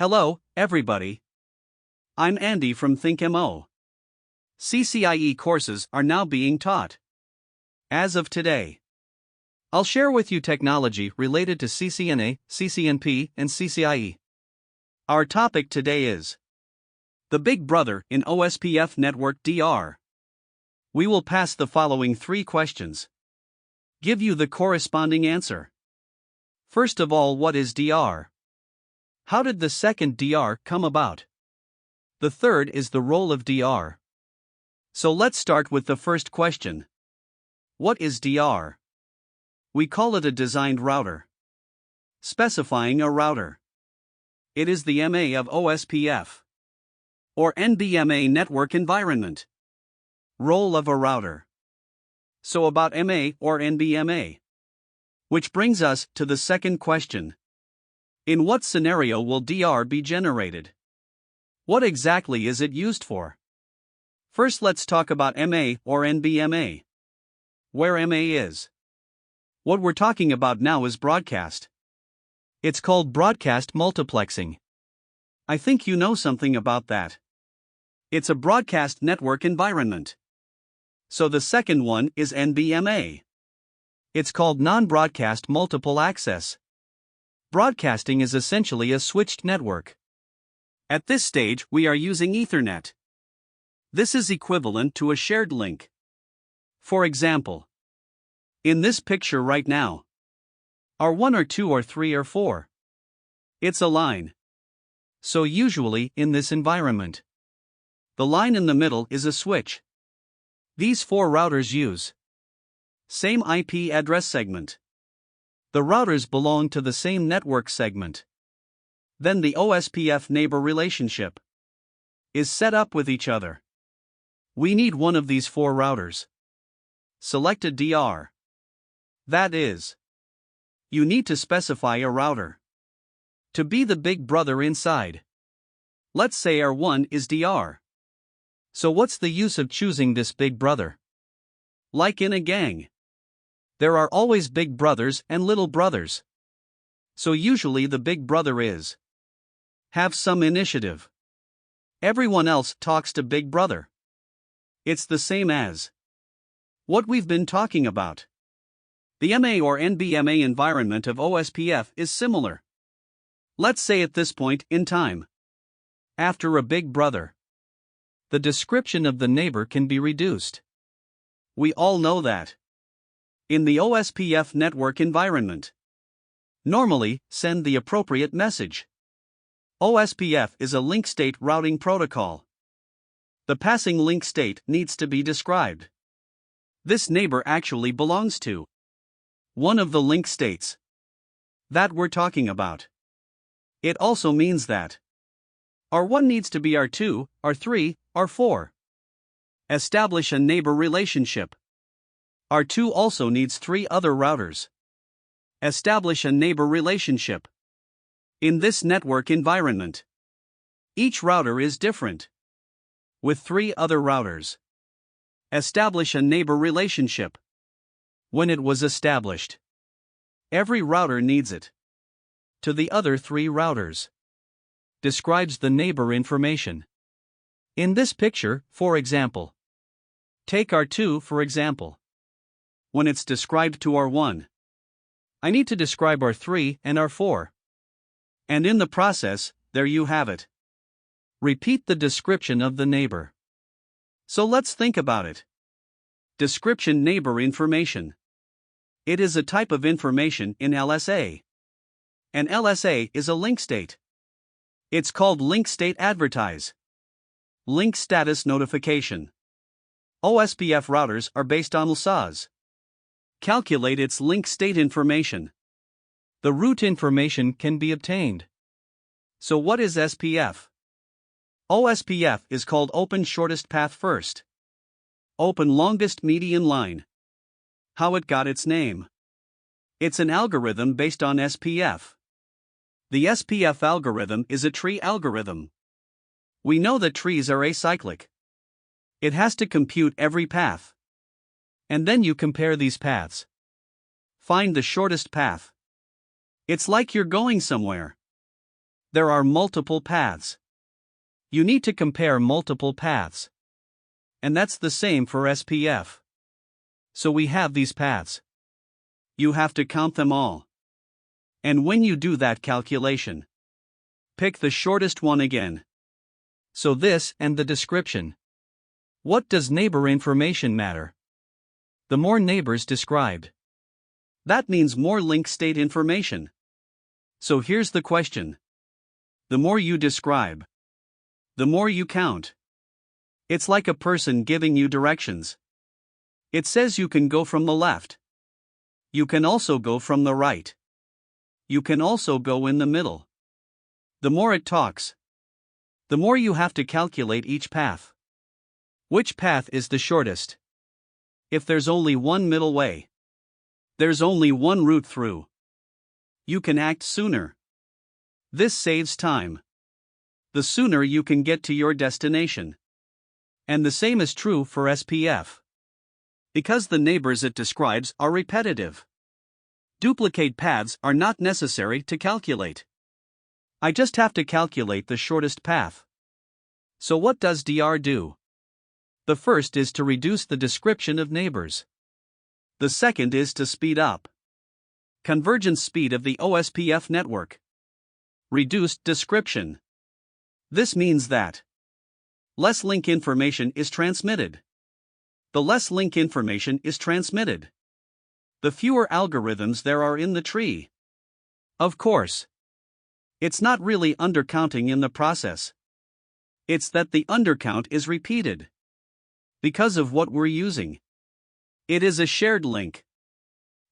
Hello, everybody. I'm Andy from ThinkMo. CCIE courses are now being taught. As of today, I'll share with you technology related to CCNA, CCNP, and CCIE. Our topic today is the Big Brother in OSPF Network DR. We will pass the following 3 questions. Give you the corresponding answer. First of all, what is DR? How did the second DR come about? The third is the role of DR. So let's start with the first question. What is DR? We call it a designed router. Specifying a router. It is the MA of OSPF or NBMA network environment. Role of a router. So about MA or NBMA. Which brings us to the second question. In what scenario will DR be generated? What exactly is it used for? First, let's talk about MA or NBMA. Where MA is. What we're talking about now is broadcast. It's called broadcast multiplexing. I think you know something about that. It's a broadcast network environment. So the second one is NBMA. It's called non-broadcast multiple access. Broadcasting is essentially a switched network. At this stage, we are using Ethernet. This is equivalent to a shared link. For example, in this picture right now, are 1 or 2 or 3 or 4? It's a line. So usually, in this environment, the line in the middle is a switch. These 4 routers use same IP address segment. The routers belong to the same network segment. Then the OSPF neighbor relationship is set up with each other. We need one of these 4 routers. Select a DR. That is, you need to specify a router to be the big brother inside. Let's say R1 is DR. So what's the use of choosing this big brother? Like in a gang, there are always big brothers and little brothers. So usually the big brother is have some initiative. Everyone else talks to big brother. It's the same as what we've been talking about. The MA or NBMA environment of OSPF is similar. Let's say at this point in time, after a big brother, the description of the neighbor can be reduced. We all know that. In the OSPF network environment, normally, send the appropriate message. OSPF is a link state routing protocol. The passing link state needs to be described. This neighbor actually belongs to one of the link states that we're talking about. It also means that R1 needs to be R2, R3, R4. Establish a neighbor relationship. R2 also needs 3 other routers. Establish a neighbor relationship. In this network environment, each router is different. With 3 other routers. Establish a neighbor relationship. When it was established, every router needs it to the other 3 routers. Describes the neighbor information. In this picture, for example, take R2 for example. When it's described to R1, I need to describe R3 and R4. And in the process, there you have it. Repeat the description of the neighbor. So let's think about it. Description neighbor information. It is a type of information in LSA. An LSA is a link state. It's called link state advertise. Link status notification. OSPF routers are based on LSAs. Calculate its link state information. The route information can be obtained. So what is SPF? OSPF is called Open Shortest Path First. Open Longest Median Line. How it got its name? It's an algorithm based on SPF. The SPF algorithm is a tree algorithm. We know that trees are acyclic. It has to compute every path. And then you compare these paths. Find the shortest path. It's like you're going somewhere. There are multiple paths. You need to compare multiple paths. And that's the same for SPF. So we have these paths. You have to count them all. And when you do that calculation, pick the shortest one again. So this and the description. What does neighbor information matter? The more neighbors described, that means more link state information. So here's the question. The more you describe, the more you count. It's like a person giving you directions. It says you can go from the left. You can also go from the right. You can also go in the middle. The more it talks, the more you have to calculate each path. Which path is the shortest? If there's only one middle way, there's only one route through. You can act sooner. This saves time. The sooner you can get to your destination. And the same is true for SPF. Because the neighbors it describes are repetitive. Duplicate paths are not necessary to calculate. I just have to calculate the shortest path. So what does DR do? The first is to reduce the description of neighbors. The second is to speed up convergence speed of the OSPF network. Reduced description. This means that less link information is transmitted. The less link information is transmitted, the fewer algorithms there are in the tree. Of course, it's not really undercounting in the process. It's that the undercount is repeated because of what we're using. It is a shared link.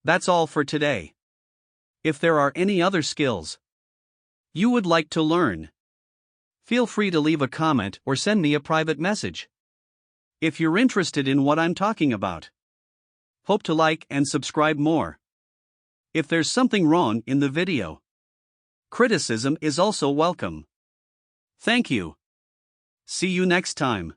That's all for today. If there are any other skills you would like to learn, feel free to leave a comment or send me a private message. If you're interested in what I'm talking about, hope to like and subscribe more. If there's something wrong in the video, criticism is also welcome. Thank you. See you next time.